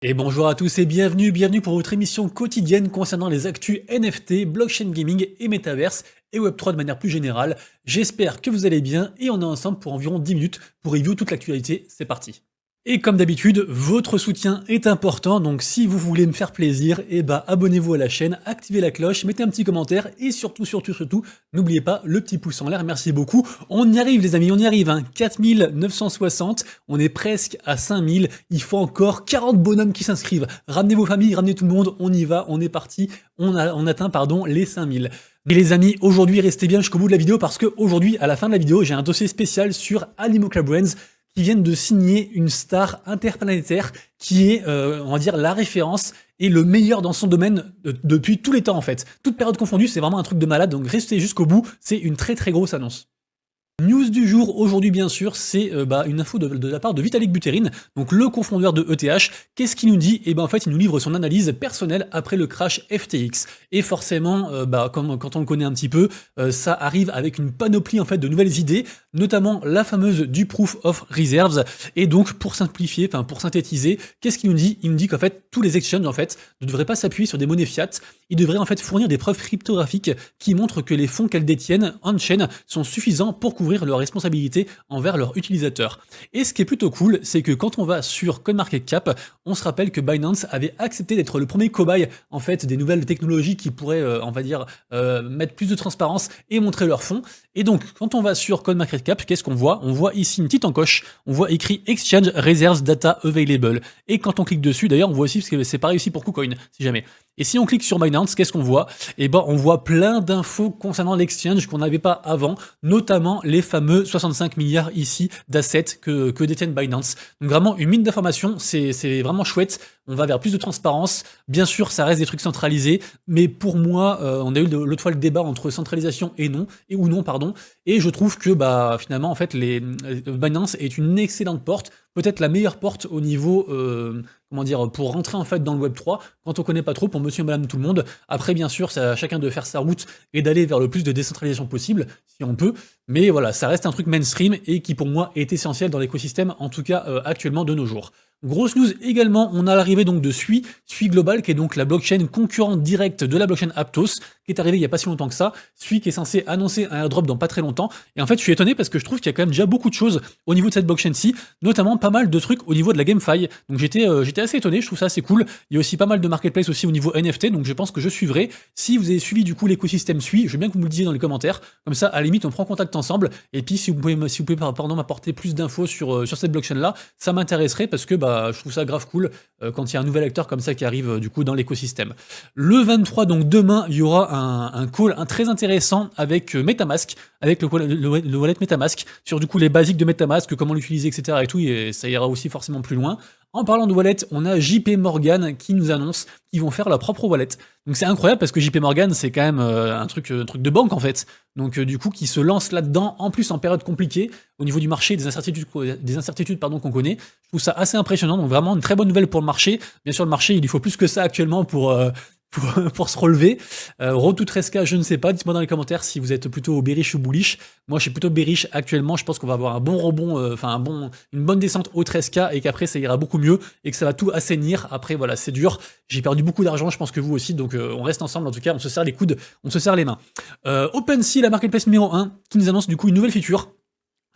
Et bonjour à tous et bienvenue pour votre émission quotidienne concernant les actus NFT, blockchain gaming et métaverse et Web3 de manière plus générale. J'espère que vous allez bien et on est ensemble pour environ 10 minutes pour review toute l'actualité. C'est parti. Et comme d'habitude, votre soutien est important, donc si vous voulez me faire plaisir, abonnez-vous à la chaîne, activez la cloche, mettez un petit commentaire et surtout, n'oubliez pas le petit pouce en l'air, merci beaucoup. On y arrive les amis, on y arrive, hein. 4960, on est presque à 5000, il faut encore 40 bonhommes qui s'inscrivent. Ramenez vos familles, ramenez tout le monde, on y va, on est parti, on atteint les 5000. Mais les amis, aujourd'hui restez bien jusqu'au bout de la vidéo parce que aujourd'hui, à la fin de la vidéo, j'ai un dossier spécial sur Animoca Brands qui viennent de signer une star interplanétaire qui est, on va dire, la référence et le meilleur dans son domaine depuis tous les temps en fait. Toute période confondue, c'est vraiment un truc de malade, donc restez jusqu'au bout, c'est une très grosse annonce. News du jour, aujourd'hui bien sûr, c'est une info de la part de Vitalik Buterin, donc le cofondeur de ETH. Qu'est-ce qu'il nous dit? En fait, il nous livre son analyse personnelle après le crash FTX. Et forcément, quand on le connaît un petit peu, ça arrive avec une panoplie en fait de nouvelles idées, notamment la fameuse du Proof of Reserves. Et donc, pour simplifier, pour synthétiser, qu'est-ce qu'il nous dit? Il nous dit qu'en fait, tous les exchanges en fait ne devraient pas s'appuyer sur des monnaies fiat. Ils devraient en fait fournir des preuves cryptographiques qui montrent que les fonds qu'elles détiennent on-chain sont suffisants pour couvrir leurs responsabilités envers leurs utilisateurs. Et ce qui est plutôt cool, c'est que quand on va sur CoinMarketCap, on se rappelle que Binance avait accepté d'être le premier cobaye en fait des nouvelles technologies qui pourraient, mettre plus de transparence et montrer leurs fonds. Et donc, quand on va sur CoinMarketCap, qu'est-ce qu'on voit? On voit ici une petite encoche, on voit écrit Exchange Reserves Data Available. Et quand on clique dessus, d'ailleurs, on voit aussi, parce que c'est pareil aussi pour KuCoin, si jamais. Et si on clique sur Binance, qu'est-ce qu'on voit? On voit plein d'infos concernant l'exchange qu'on n'avait pas avant, notamment les fameux 65 milliards ici d'assets que détiennent Binance. Donc vraiment une mine d'informations, c'est vraiment chouette. On va vers plus de transparence. Bien sûr, ça reste des trucs centralisés, mais pour moi, on a eu l'autre fois le débat entre centralisation et non, et je trouve que finalement en fait Binance est une excellente porte, peut-être la meilleure porte au niveau pour rentrer en fait dans le Web3 quand on connaît pas trop, pour monsieur et madame tout le monde. Après bien sûr, c'est à chacun de faire sa route et d'aller vers le plus de décentralisation possible si on peut, mais voilà, ça reste un truc mainstream et qui pour moi est essentiel dans l'écosystème, en tout cas actuellement de nos jours. Grosse news également, on a l'arrivée donc de Sui Global, qui est donc la blockchain concurrente directe de la blockchain Aptos, qui est arrivée il y a pas si longtemps que ça. Sui qui est censé annoncer un airdrop dans pas très longtemps. Et en fait, je suis étonné parce que je trouve qu'il y a quand même déjà beaucoup de choses au niveau de cette blockchain-ci, notamment pas mal de trucs au niveau de la GameFi. Donc j'étais assez étonné, je trouve ça assez cool. Il y a aussi pas mal de marketplace aussi au niveau NFT, donc je pense que je suivrai. Si vous avez suivi du coup l'écosystème Sui, je veux bien que vous me le disiez dans les commentaires. Comme ça, à la limite, on prend contact ensemble. Et puis si vous pouvez m'apporter plus d'infos sur cette blockchain-là, ça m'intéresserait parce que je trouve ça grave cool quand il y a un nouvel acteur comme ça qui arrive du coup dans l'écosystème. Le 23, donc demain, il y aura un call très intéressant avec MetaMask, avec le wallet MetaMask, sur du coup les basiques de MetaMask, comment l'utiliser, etc. et ça ira aussi forcément plus loin. En parlant de wallet, on a JP Morgan qui nous annonce qu'ils vont faire leur propre wallet. Donc c'est incroyable parce que JP Morgan, c'est quand même un truc de banque en fait. Donc du coup, qui se lance là-dedans, en plus en période compliquée, au niveau du marché, des incertitudes qu'on connaît. Je trouve ça assez impressionnant, donc vraiment une très bonne nouvelle pour le marché. Bien sûr, le marché, il lui faut plus que ça actuellement pour se relever. Road to 13K, je ne sais pas. Dites-moi dans les commentaires si vous êtes plutôt bearish ou bullish. Moi, je suis plutôt bearish actuellement. Je pense qu'on va avoir un bon rebond, une bonne descente au 13K et qu'après, ça ira beaucoup mieux et que ça va tout assainir. Après, voilà, c'est dur. J'ai perdu beaucoup d'argent, je pense que vous aussi. Donc, on reste ensemble. En tout cas, on se serre les coudes, on se serre les mains. OpenSea, la marketplace numéro 1, qui nous annonce du coup une nouvelle feature,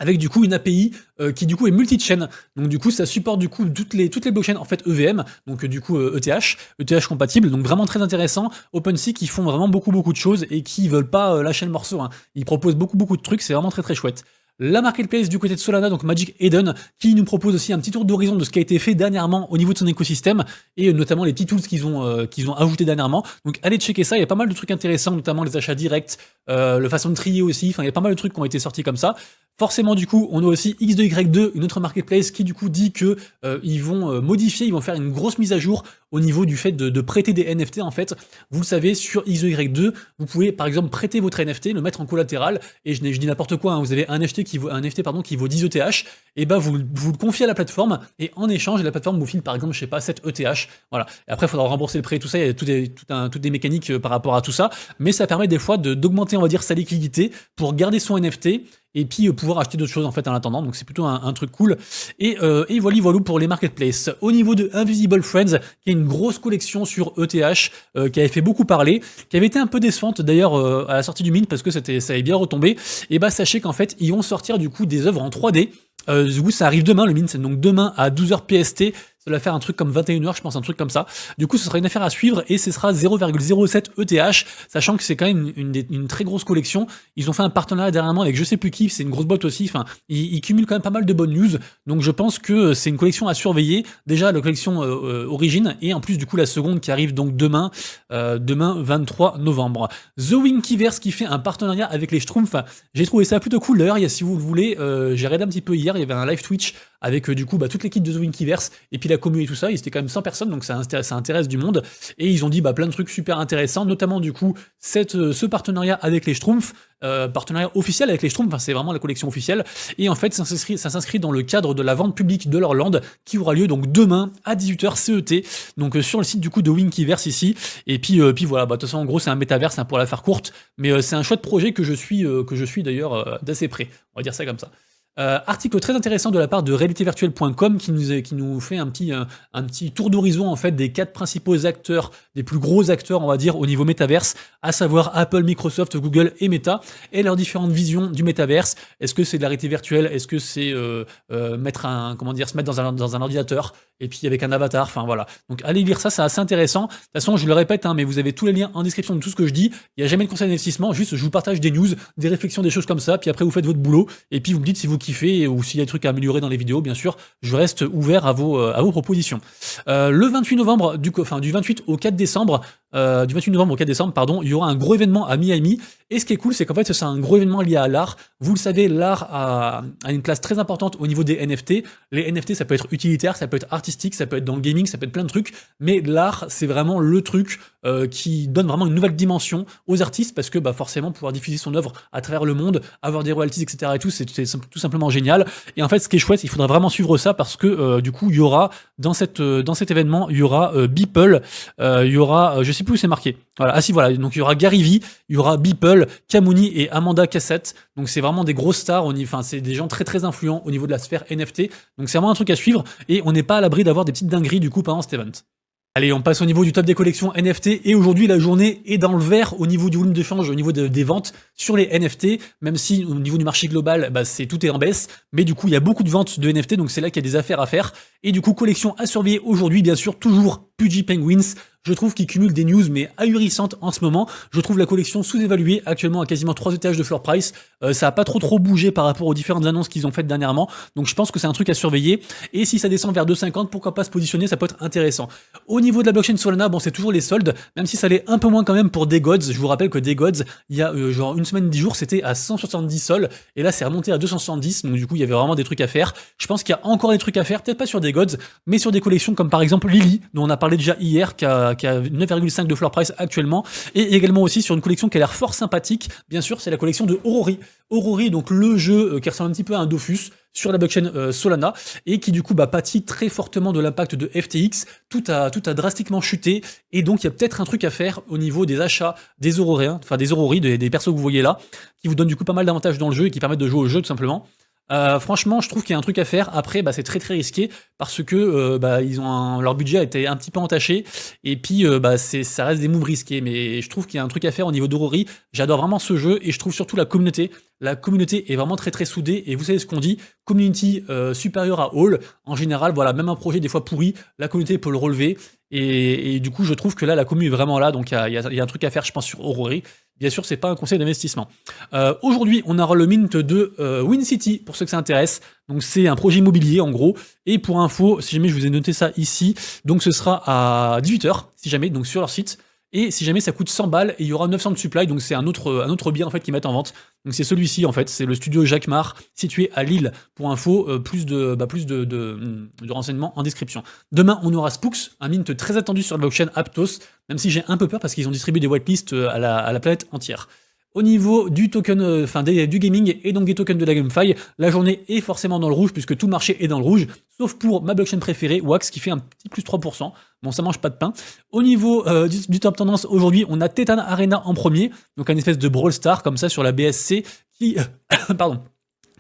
avec du coup une API qui du coup est multi-chain. Donc du coup ça supporte du coup toutes les blockchains en fait EVM, donc du coup ETH compatible, donc vraiment très intéressant. OpenSea qui font vraiment beaucoup de choses et qui veulent pas lâcher le morceau, hein. Ils proposent beaucoup de trucs, c'est vraiment très chouette. La marketplace du côté de Solana, donc Magic Eden, qui nous propose aussi un petit tour d'horizon de ce qui a été fait dernièrement au niveau de son écosystème, et notamment les petits tools qu'ils ont ajouté dernièrement. Donc allez checker ça, il y a pas mal de trucs intéressants, notamment les achats directs, la façon de trier aussi, il y a pas mal de trucs qui ont été sortis comme ça. Forcément, du coup, on a aussi X2Y2, une autre marketplace qui, du coup, dit que ils vont modifier, ils vont faire une grosse mise à jour au niveau du fait de prêter des NFT, en fait. Vous le savez, sur X2Y2, vous pouvez, par exemple, prêter votre NFT, le mettre en collatéral, et je dis n'importe quoi, hein, vous avez un NFT qui vaut 10 ETH, et vous le confiez à la plateforme, et en échange, la plateforme vous file, par exemple, je sais pas, 7 ETH, voilà. Et après, il faudra rembourser le prêt, tout ça, il y a toutes des mécaniques par rapport à tout ça, mais ça permet des fois d'augmenter, on va dire, sa liquidité pour garder son NFT et puis pouvoir acheter d'autres choses en fait en attendant, donc c'est plutôt un truc cool. Et voilà pour les marketplaces. Au niveau de Invisible Friends, qui est une grosse collection sur ETH, qui avait fait beaucoup parler, qui avait été un peu décevante d'ailleurs à la sortie du mint parce que ça avait bien retombé, et bah sachez qu'en fait ils vont sortir du coup des œuvres en 3D. Du coup ça arrive demain, le mint, c'est donc demain à 12h PST. Ça va faire un truc comme 21h, je pense, un truc comme ça. Du coup, ce sera une affaire à suivre et ce sera 0,07 ETH, sachant que c'est quand même une très grosse collection. Ils ont fait un partenariat dernièrement avec je sais plus qui, c'est une grosse boîte aussi. Enfin, ils cumulent quand même pas mal de bonnes news. Donc, je pense que c'est une collection à surveiller. Déjà, la collection Origin et en plus, du coup, la seconde qui arrive donc demain 23 novembre. The Winkyverse qui fait un partenariat avec les Schtroumpfs. J'ai trouvé ça plutôt cool. D'ailleurs, si vous le voulez, j'ai regardé un petit peu hier, il y avait un live Twitch avec du coup toute l'équipe de The Winkyverse et puis la commu et tout ça, ils étaient quand même 100 personnes, donc ça intéresse du monde, et ils ont dit plein de trucs super intéressants, notamment du coup ce partenariat avec les Schtroumpfs, partenariat officiel avec les Schtroumpfs, c'est vraiment la collection officielle, et en fait ça s'inscrit dans le cadre de la vente publique de leur land, qui aura lieu donc demain à 18h CET, donc sur le site du coup de Winkyverse ici, et puis voilà, de toute façon en gros c'est un métaverse pour la faire courte, mais c'est un chouette projet que je suis d'ailleurs d'assez près, on va dire ça comme ça. Article très intéressant de la part de realityvirtuelle.com qui nous fait un petit tour d'horizon en fait des 4 principaux acteurs, des plus gros acteurs on va dire au niveau métaverse, à savoir Apple, Microsoft, Google et Meta, et leurs différentes visions du métaverse. Est-ce que c'est de la réalité virtuelle? Est-ce que c'est se mettre dans un ordinateur et puis avec un avatar? Enfin voilà. Donc allez lire ça, c'est assez intéressant. De toute façon, je le répète, mais vous avez tous les liens en description de tout ce que je dis. Il n'y a jamais de conseil d'investissement, juste je vous partage des news, des réflexions, des choses comme ça, puis après vous faites votre boulot, et puis vous me dites si vous kiffez ou s'il y a des trucs à améliorer dans les vidéos, bien sûr, je reste ouvert à vos propositions. Le 28 novembre, du 28 au 4 décembre, du 28 novembre au 4 décembre, pardon, il y aura un gros événement à Miami. Et ce qui est cool, c'est qu'en fait, c'est un gros événement lié à l'art. Vous le savez, l'art a une place très importante au niveau des NFT. Les NFT, ça peut être utilitaire, ça peut être artistique, ça peut être dans le gaming, ça peut être plein de trucs. Mais l'art, c'est vraiment le truc qui donne vraiment une nouvelle dimension aux artistes parce que forcément, pouvoir diffuser son œuvre à travers le monde, avoir des royalties, etc. et tout, c'est tout simplement génial. Et en fait, ce qui est chouette, il faudra vraiment suivre ça parce que du coup, il y aura dans cet événement, il y aura Beeple, il y aura, je sais plus où c'est marqué. Voilà, voilà. Donc il y aura Gary Vee, il y aura Beeple, Kamuni et Amanda Cassette. Donc c'est vraiment des grosses stars. C'est des gens très très influents au niveau de la sphère NFT. Donc c'est vraiment un truc à suivre et on n'est pas à l'abri d'avoir des petites dingueries du coup pendant cet event. Allez, on passe au niveau du top des collections NFT et aujourd'hui la journée est dans le vert au niveau du volume de change, au niveau des ventes sur les NFT, même si au niveau du marché global, tout est en baisse, mais du coup il y a beaucoup de ventes de NFT, donc c'est là qu'il y a des affaires à faire. Et du coup, collection à surveiller aujourd'hui, bien sûr, toujours Pudgy Penguins. Je trouve qu'il cumule des news mais ahurissantes en ce moment. Je trouve la collection sous-évaluée, actuellement à quasiment 3 étages de floor price. Ça a pas trop bougé par rapport aux différentes annonces qu'ils ont faites dernièrement. Donc je pense que c'est un truc à surveiller. Et si ça descend vers 2,50, pourquoi pas se positionner, ça peut être intéressant. Au niveau de la blockchain Solana, c'est toujours les soldes, même si ça l'est un peu moins quand même pour DeGods. Je vous rappelle que DeGods, il y a genre une semaine, 10 jours, c'était à 170 sols. Et là, c'est remonté à 270. Donc du coup, il y avait vraiment des trucs à faire. Je pense qu'il y a encore des trucs à faire, peut-être pas sur DeGods, mais sur des collections comme par exemple Lily, dont on a parlé déjà hier, qui a 9,5 de floor price actuellement, et également aussi sur une collection qui a l'air fort sympathique. Bien sûr, c'est la collection de Orori. Orori, donc le jeu qui ressemble un petit peu à un Dofus sur la blockchain Solana, et qui du coup pâtit très fortement de l'impact de FTX. Tout a drastiquement chuté, et donc il y a peut-être un truc à faire au niveau des achats des Auroréens, enfin des Orori, des persos que vous voyez là, qui vous donnent du coup pas mal d'avantages dans le jeu et qui permettent de jouer au jeu tout simplement. Franchement, je trouve qu'il y a un truc à faire. Après, c'est très très risqué parce que leur budget a été un petit peu entaché et puis ça reste des moves risqués. Mais je trouve qu'il y a un truc à faire au niveau d'Orori. J'adore vraiment ce jeu et je trouve surtout la communauté. La communauté est vraiment très très soudée et vous savez ce qu'on dit, community supérieure à all. En général, voilà, même un projet des fois pourri, la communauté peut le relever. Et du coup, je trouve que là, la commu est vraiment là. Donc, il y a un truc à faire, je pense, sur Orori. Bien sûr, c'est pas un conseil d'investissement. Aujourd'hui, on aura le mint de WinCity, pour ceux que ça intéresse. Donc, c'est un projet immobilier, en gros. Et pour info, si jamais je vous ai noté ça ici, donc ce sera à 18h, si jamais, donc sur leur site. Et si jamais ça coûte 100 balles, et il y aura 900 de supply, donc c'est un autre bien en fait qu'ils mettent en vente. Donc c'est celui-ci en fait, c'est le studio Jacquemart, situé à Lille. Pour info, plus de renseignements en description. Demain, on aura Spooks, un mint très attendu sur la blockchain Aptos, même si j'ai un peu peur parce qu'ils ont distribué des whitelists à la planète entière. Au niveau du token, du gaming et donc des tokens de la GameFi, la journée est forcément dans le rouge puisque tout le marché est dans le rouge, sauf pour ma blockchain préférée, Wax, qui fait un petit plus 3%. Bon, ça mange pas de pain. Au niveau du top tendance, aujourd'hui, on a Titan Arena en premier, donc un espèce de Brawl Star comme ça sur la BSC qui, pardon,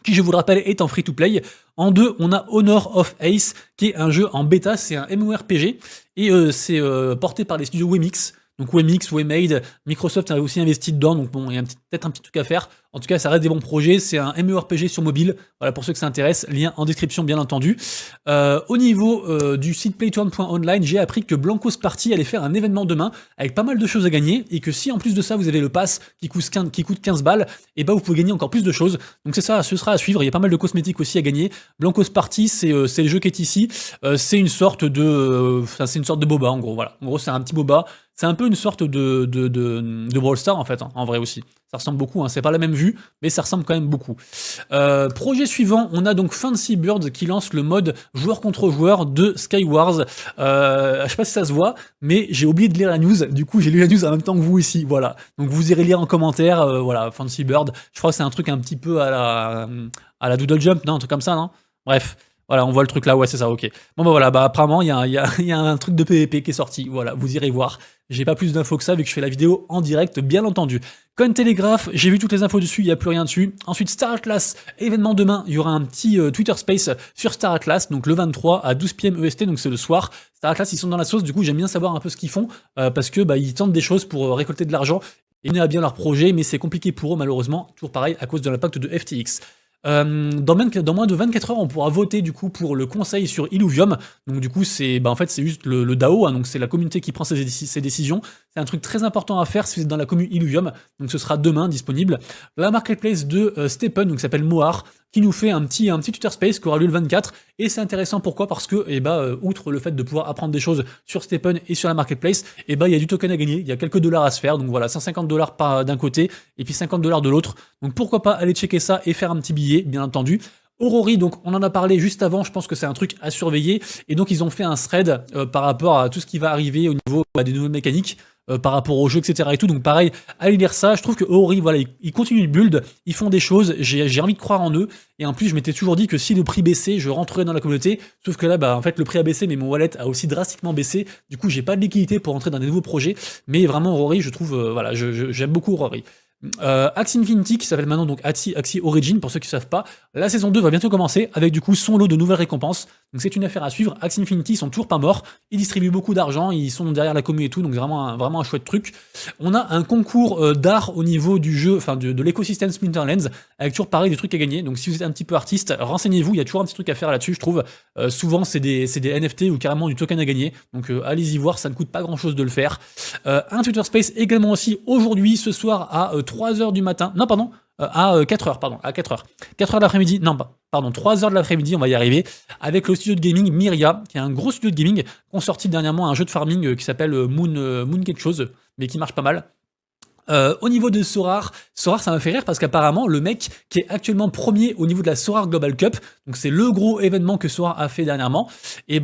qui, je vous le rappelle, est en free-to-play. En 2, on a Honor of Ace, qui est un jeu en bêta, c'est un MMORPG, et c'est porté par les studios Wemix. Donc Wemix, Wemade, Microsoft a aussi investi dedans, donc bon, il y a peut-être un petit truc à faire. En tout cas, ça reste des bons projets, c'est un MMORPG sur mobile, voilà, pour ceux que ça intéresse, lien en description bien entendu. Au niveau du site playtoearn.online, j'ai appris que Blancos Party allait faire un événement demain, avec pas mal de choses à gagner, et que si en plus de ça, vous avez le pass qui coûte 15 balles, et bah vous pouvez gagner encore plus de choses. Donc c'est ça, ce sera à suivre, il y a pas mal de cosmétiques aussi à gagner. Blancos Party, c'est le jeu qui est ici, c'est une sorte de boba, en gros, voilà. En gros, c'est un petit boba. C'est un peu une sorte de Brawl Stars en fait, hein, en vrai aussi. Ça ressemble beaucoup, hein, c'est pas la même vue, mais ça ressemble quand même beaucoup. Projet suivant, on a donc Fancy Birds qui lance le mode joueur contre joueur de Skywars. Je sais pas si ça se voit, mais j'ai oublié de lire la news, du coup j'ai lu la news en même temps que vous ici, voilà. Donc vous irez lire en commentaire, voilà, Fancy Bird. Je crois que c'est un truc un petit peu à la Doodle Jump, non, un truc comme ça, non? Bref. Voilà, on voit le truc là, ouais, c'est ça, ok. Bon, bah voilà, bah apparemment, il y a un truc de PvP qui est sorti, voilà, vous irez voir. J'ai pas plus d'infos que ça, vu que je fais la vidéo en direct, bien entendu. Cointelegraph, j'ai vu toutes les infos dessus, il n'y a plus rien dessus. Ensuite, Star Atlas, événement demain, il y aura un petit Twitter Space sur Star Atlas, donc le 23 à 12 PM EST, donc c'est le soir. Star Atlas, ils sont dans la sauce, du coup, j'aime bien savoir un peu ce qu'ils font, parce que bah, ils tentent des choses pour récolter de l'argent et mener à bien leur projet, mais c'est compliqué pour eux, malheureusement, toujours pareil, à cause de l'impact de FTX. Dans moins de 24 heures, on pourra voter du coup pour le conseil sur Illuvium. Donc du coup, c'est en fait c'est juste le DAO, hein, donc c'est la communauté qui prend ces décisions. C'est un truc très important à faire si vous êtes dans la commune Illuvium. Donc ce sera demain disponible. La marketplace de Stephen, donc qui s'appelle Mohar, qui nous fait un petit Twitter Space qui aura lieu le 24. Et c'est intéressant, pourquoi? Parce que, outre le fait de pouvoir apprendre des choses sur Stephen et sur la marketplace, il y a du token à gagner, il y a quelques dollars à se faire. Donc voilà, 150 dollars d'un côté et puis 50 dollars de l'autre. Donc pourquoi pas aller checker ça et faire un petit billet, bien entendu. Aurori, donc on en a parlé juste avant, je pense que c'est un truc à surveiller. Et donc ils ont fait un thread par rapport à tout ce qui va arriver au niveau des nouvelles mécaniques. Par rapport au jeu, etc. et tout. Donc pareil, allez lire ça. Je trouve que Aurori, voilà, ils continuent de build, ils font des choses, j'ai envie de croire en eux. Et en plus, je m'étais toujours dit que si le prix baissait, je rentrerais dans la communauté. Sauf que là, en fait, le prix a baissé, mais mon wallet a aussi drastiquement baissé. Du coup, j'ai pas de liquidité pour entrer dans des nouveaux projets. Mais vraiment, Aurori, je trouve, voilà, j'aime beaucoup Aurori. Axie Infinity qui s'appelle maintenant donc Axie Origin pour ceux qui ne savent pas. La saison 2 va bientôt commencer avec du coup son lot de nouvelles récompenses. Donc c'est une affaire à suivre. Axie Infinity, ils sont toujours pas morts. Ils distribuent beaucoup d'argent. Ils sont derrière la commu et tout. Donc vraiment un chouette truc. On a un concours d'art au niveau du jeu, enfin de l'écosystème Splinterlands avec toujours pareil des trucs à gagner. Donc si vous êtes un petit peu artiste, renseignez-vous. Il y a toujours un petit truc à faire là-dessus, je trouve. Souvent c'est des NFT ou carrément du token à gagner. Donc allez-y voir, ça ne coûte pas grand-chose de le faire. Un Twitter Space également aussi aujourd'hui, ce soir à 3h du matin. Non, pardon. À 4h, pardon. À 4h. 4h de l'après-midi. Non, pardon. 3h de l'après-midi, on va y arriver. Avec le studio de gaming Myria, qui est un gros studio de gaming, qui ont sorti dernièrement un jeu de farming qui s'appelle Moon quelque chose, mais qui marche pas mal. Au niveau de Sorar, ça m'a fait rire parce qu'apparemment le mec qui est actuellement premier au niveau de la Sorar Global Cup, donc c'est le gros événement que Sorar a fait dernièrement, et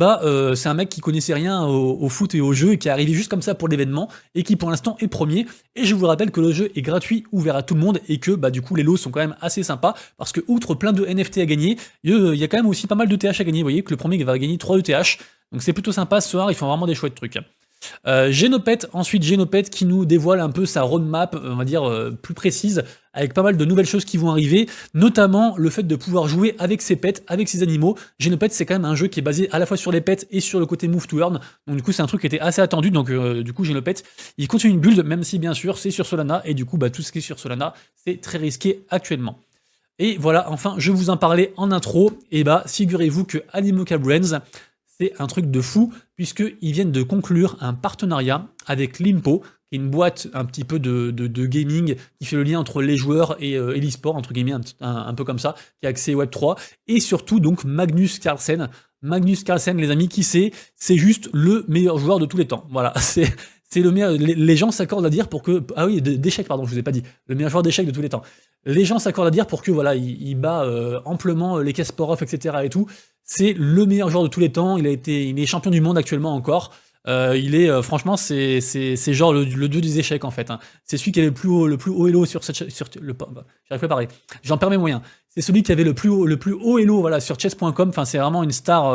c'est un mec qui connaissait rien au foot et au jeu et qui est arrivé juste comme ça pour l'événement et qui pour l'instant est premier. Et je vous rappelle que le jeu est gratuit, ouvert à tout le monde et que du coup les lots sont quand même assez sympas parce que outre plein de NFT à gagner, il y a quand même aussi pas mal de TH à gagner. Vous voyez que le premier va gagner 3 ETH, donc c'est plutôt sympa. Sorar, ils font vraiment des chouettes trucs. Genopet qui nous dévoile un peu sa roadmap, on va dire plus précise, avec pas mal de nouvelles choses qui vont arriver, notamment le fait de pouvoir jouer avec ses pets, avec ses animaux. Genopet, c'est quand même un jeu qui est basé à la fois sur les pets et sur le côté move to earn, donc du coup c'est un truc qui était assez attendu. Donc du coup Genopet, il continue une build, même si bien sûr c'est sur Solana, et du coup tout ce qui est sur Solana, c'est très risqué actuellement. Et voilà, enfin je vous en parlais en intro, et figurez-vous que Animoca Brands, c'est un truc de fou, puisqu'ils viennent de conclure un partenariat avec Limpo, qui est une boîte un petit peu de gaming, qui fait le lien entre les joueurs et l'e-sport, entre guillemets, un peu comme ça, qui a accès Web3, et surtout donc Magnus Carlsen. Magnus Carlsen, les amis, qui c'est juste le meilleur joueur de tous les temps. Voilà, c'est le meilleur. Les gens s'accordent à dire pour que... Ah oui, d'échecs, pardon, je vous ai pas dit. Le meilleur joueur d'échecs de tous les temps. Les gens s'accordent à dire pour que, voilà, il bat amplement les Kasparov, etc. et tout. C'est le meilleur joueur de tous les temps. Il est champion du monde actuellement encore. Franchement, c'est genre le dieu des échecs en fait. Hein. C'est celui qui avait le plus haut elo sur j'arrive pas à parler. J'en perds mes moyens. C'est celui qui avait le plus haut elo, voilà, sur chess.com. Enfin, c'est vraiment une star.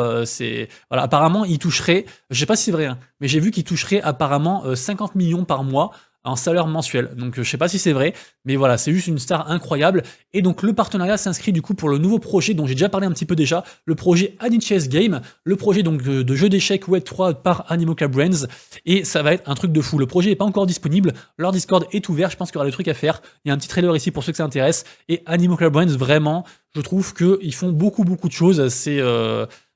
Voilà. Apparemment, il toucherait. Je sais pas si c'est vrai, hein, mais j'ai vu qu'il toucherait apparemment 50 millions par mois. un salaire mensuel. Donc je sais pas si c'est vrai, mais voilà, c'est juste une star incroyable. Et donc le partenariat s'inscrit du coup pour le nouveau projet dont j'ai déjà parlé un petit peu déjà, le projet Anichess Game, le projet donc de jeu d'échecs Web3 par Animoca Brands. Et ça va être un truc de fou. Le projet est pas encore disponible, leur Discord est ouvert, je pense qu'il y aura des trucs à faire. Il y a un petit trailer ici pour ceux que ça intéresse. Et Animoca Brands, vraiment, je trouve qu'ils font beaucoup de choses.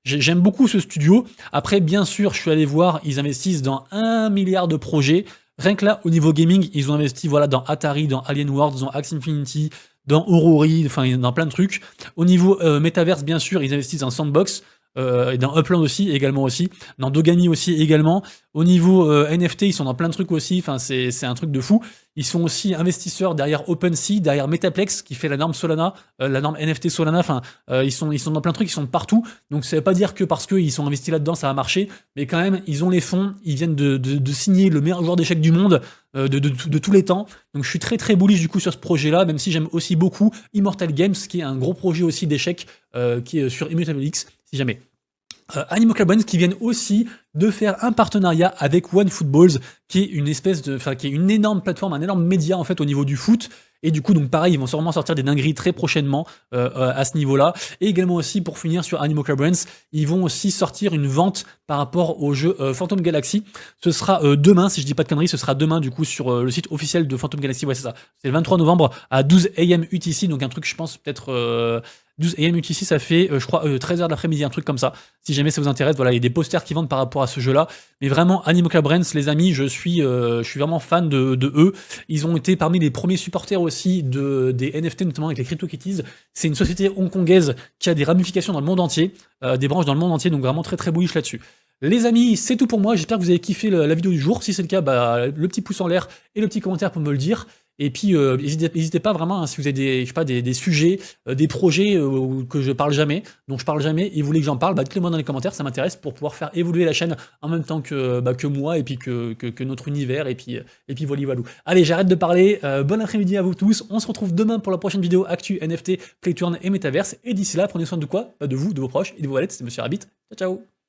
J'aime beaucoup ce studio. Après, bien sûr, je suis allé voir, ils investissent dans 1 milliard de projets. Rien que là, au niveau gaming, ils ont investi voilà, dans Atari, dans Alien Worlds, dans Axie Infinity, dans Aurori, enfin dans plein de trucs. Au niveau Metaverse, bien sûr, ils investissent dans Sandbox, et dans Upland aussi, également aussi, dans Dogami aussi également. Au niveau NFT, ils sont dans plein de trucs aussi, enfin c'est un truc de fou. Ils sont aussi investisseurs derrière OpenSea, derrière Metaplex, qui fait la norme Solana, la norme NFT Solana, enfin ils sont dans plein de trucs, ils sont de partout. Donc ça veut pas dire que parce qu'ils sont investis là-dedans, ça va marcher, mais quand même, ils ont les fonds, ils viennent de signer le meilleur joueur d'échecs du monde, de tous les temps. Donc je suis très bullish du coup sur ce projet-là, même si j'aime aussi beaucoup Immortal Games, qui est un gros projet aussi d'échecs, qui est sur Immutable X, si jamais. Animoca Brands qui viennent aussi de faire un partenariat avec OneFootballs, qui est une espèce de, enfin qui est une énorme plateforme, un énorme média en fait au niveau du foot. Et du coup, donc pareil, ils vont sûrement sortir des dingueries très prochainement à ce niveau-là. Et également aussi, pour finir sur Animoca Brands, ils vont aussi sortir une vente par rapport au jeu Phantom Galaxy. Ce sera demain, si je dis pas de conneries, ce sera demain du coup sur le site officiel de Phantom Galaxy. Ouais, c'est ça. C'est le 23 novembre à 12 AM UTC, donc un truc, je pense, peut-être 12 AM UTC, ça fait, je crois, 13h de l'après-midi, un truc comme ça. Si jamais ça vous intéresse, voilà, il y a des posters qui vendent par rapport à ce jeu-là. Mais vraiment, Animoca Brands, les amis, je suis vraiment fan de eux. Ils ont été parmi les premiers supporters aussi des NFT, notamment avec les CryptoKitties. C'est une société hongkongaise qui a des ramifications dans le monde entier, des branches dans le monde entier, donc vraiment très bullish là-dessus. Les amis, c'est tout pour moi. J'espère que vous avez kiffé la vidéo du jour. Si c'est le cas, bah, le petit pouce en l'air et le petit commentaire pour me le dire. Et puis, n'hésitez pas vraiment, hein, si vous avez des, je sais pas, des sujets, des projets que je parle jamais, dont je parle jamais, et vous voulez que j'en parle, bah, dites-le moi dans les commentaires, ça m'intéresse pour pouvoir faire évoluer la chaîne en même temps que moi, et puis que notre univers, et puis voilà. Allez, j'arrête de parler. Bon après-midi à vous tous. On se retrouve demain pour la prochaine vidéo Actu, NFT, Playturn et Metaverse. Et d'ici là, prenez soin de quoi? De vous, de vos proches et de vos wallets. C'était Monsieur Rabbit. Ciao, ciao.